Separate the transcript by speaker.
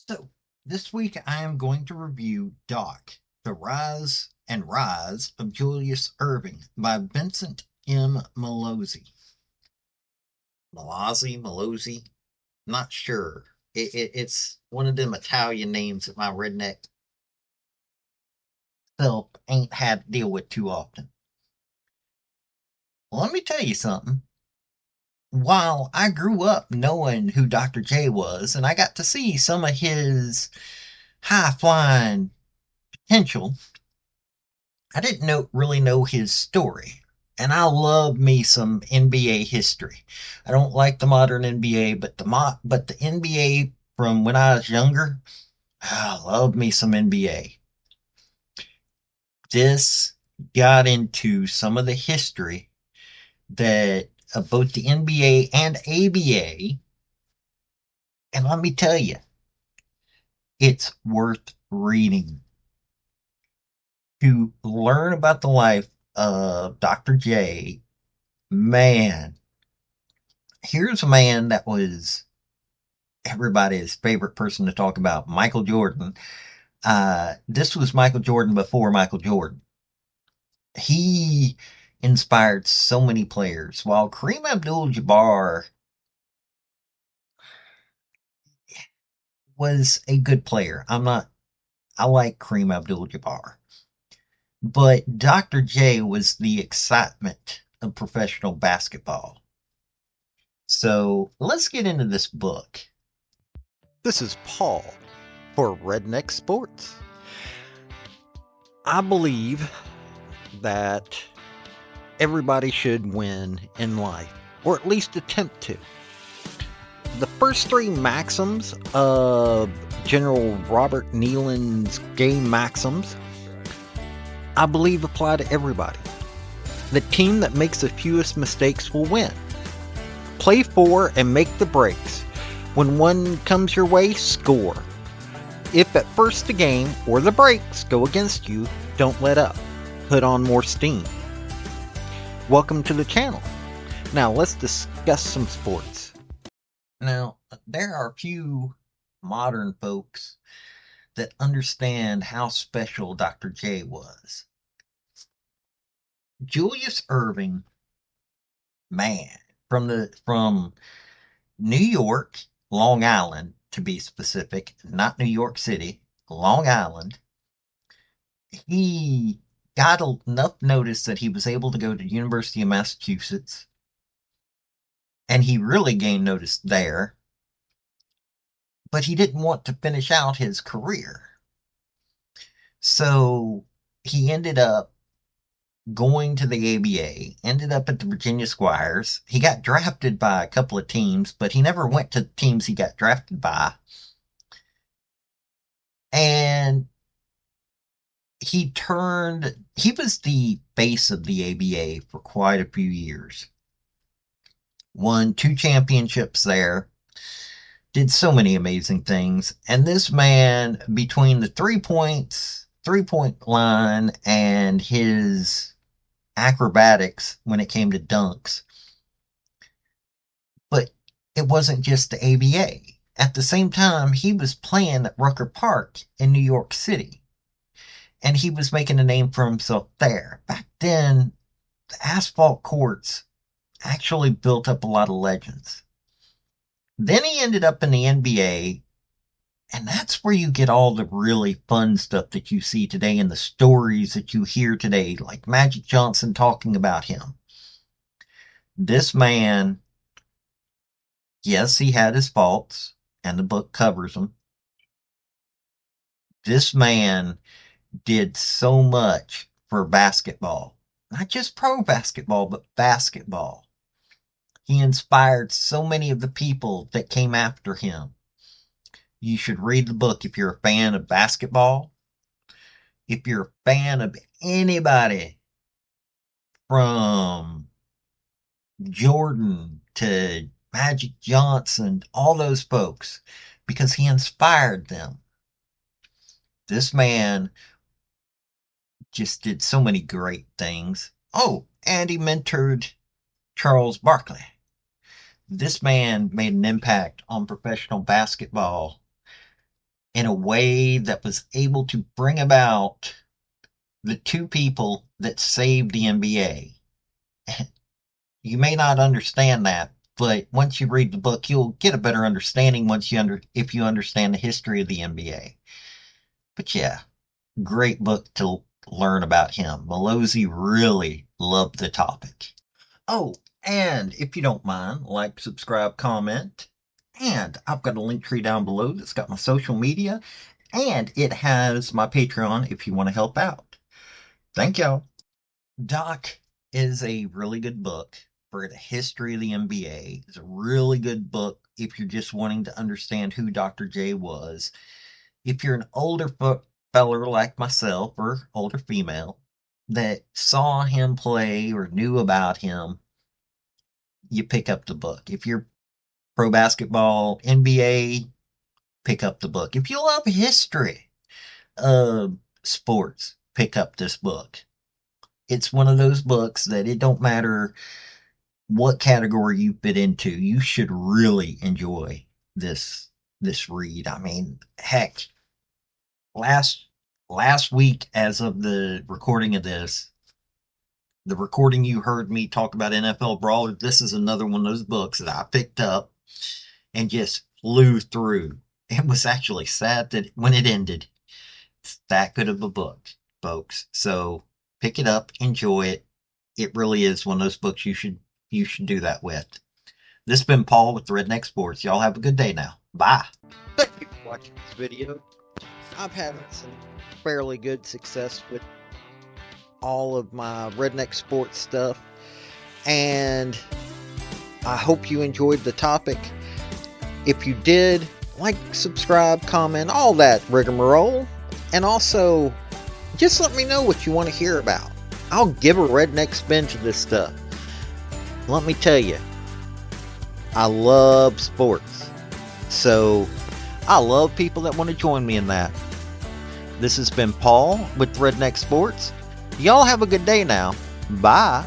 Speaker 1: So, this week I am going to review Doc, The Rise and Rise of Julius Erving by Vincent M. Malozzi. Malozzi? Not sure. It's one of them Italian names that my redneck self ain't had to deal with too often. Well, let me tell you something. While I grew up knowing who Dr. J was, and I got to see some of his high flying potential, I didn't really know his story. And I love me some NBA history. I don't like the modern NBA, but the NBA from when I was younger, I love me some NBA. This got into some of the history that of both the NBA and ABA, and let me tell you, it's worth reading to learn about the life of Dr. J. Man, here's a man that was everybody's favorite person to talk about, Michael Jordan. This was Michael Jordan before Michael Jordan. He inspired so many players. While Kareem Abdul-Jabbar was a good player, I like Kareem Abdul-Jabbar. But Dr. J was the excitement of professional basketball. So let's get into this book.
Speaker 2: This is Paul for Redneck Sports. I believe that everybody should win in life, or at least attempt to. The first three maxims of General Robert Nealon's game maxims, I believe apply to everybody. The team that makes the fewest mistakes will win. Play for and make the breaks. When one comes your way, score. If at first the game or the breaks go against you, don't let up. Put on more steam. Welcome to the channel. Now let's discuss some sports.
Speaker 1: Now, there are few modern folks that understand how special Dr. J was. Julius Erving, man, from New York, Long Island to be specific, not New York City, Long Island. He got enough notice that he was able to go to the University of Massachusetts, and he really gained notice there, but he didn't want to finish out his career. So he ended up going to the ABA, ended up at the Virginia Squires. He got drafted by a couple of teams, but he never went to the teams he got drafted by. And he was the face of the ABA for quite a few years. Won 2 championships there, did so many amazing things. And this man, between the 3 point line, and his acrobatics when it came to dunks, but it wasn't just the ABA. At the same time, he was playing at Rucker Park in New York City, and he was making a name for himself there. Back then, the asphalt courts actually built up a lot of legends. Then he ended up in the NBA, and that's where you get all the really fun stuff that you see today and the stories that you hear today, like Magic Johnson talking about him. This man, yes, he had his faults, and the book covers them. This man did so much for basketball. Not just pro basketball, but basketball. He inspired so many of the people that came after him. You should read the book if you're a fan of basketball. If you're a fan of anybody from Jordan to Magic Johnson, all those folks, because he inspired them. This man just did so many great things. Oh, and he mentored Charles Barkley. This man made an impact on professional basketball in a way that was able to bring about the two people that saved the NBA. You may not understand that, but once you read the book, you'll get a better understanding if you understand the history of the NBA. But yeah, great book to learn about him. Malozzi really loved the topic. Oh, and if you don't mind, like, subscribe, comment. And I've got a link tree down below that's got my social media, and it has my Patreon if you want to help out. Thank y'all. Doc is a really good book for the history of the NBA. It's a really good book if you're just wanting to understand who Dr. J was. If you're an older feller like myself or older female that saw him play or knew about him, you pick up the book. If you're pro basketball, NBA, pick up the book. If you love history of sports, pick up this book. It's one of those books that it don't matter what category you fit into, you should really enjoy this read. I mean, heck, last last week, as of the recording of this, the recording you heard me talk about NFL Brawler, this is another one of those books that I picked up and just flew through. It was actually sad that when it ended. It's that good of a book, folks. So pick it up, enjoy it. It really is one of those books you should do that with. This has been Paul with the Redneck Sports. Y'all have a good day now. Bye.
Speaker 2: Thank you for watching this video. I've had some fairly good success with all of my redneck sports stuff, and I hope you enjoyed the topic. If you did, like, subscribe, comment, all that rigmarole, and also just let me know what you want to hear about. I'll give a redneck spin to this stuff. Let me tell you, I love sports, so I love people that want to join me in that. This has been Paul with Redneck Sports. Y'all have a good day now. Bye.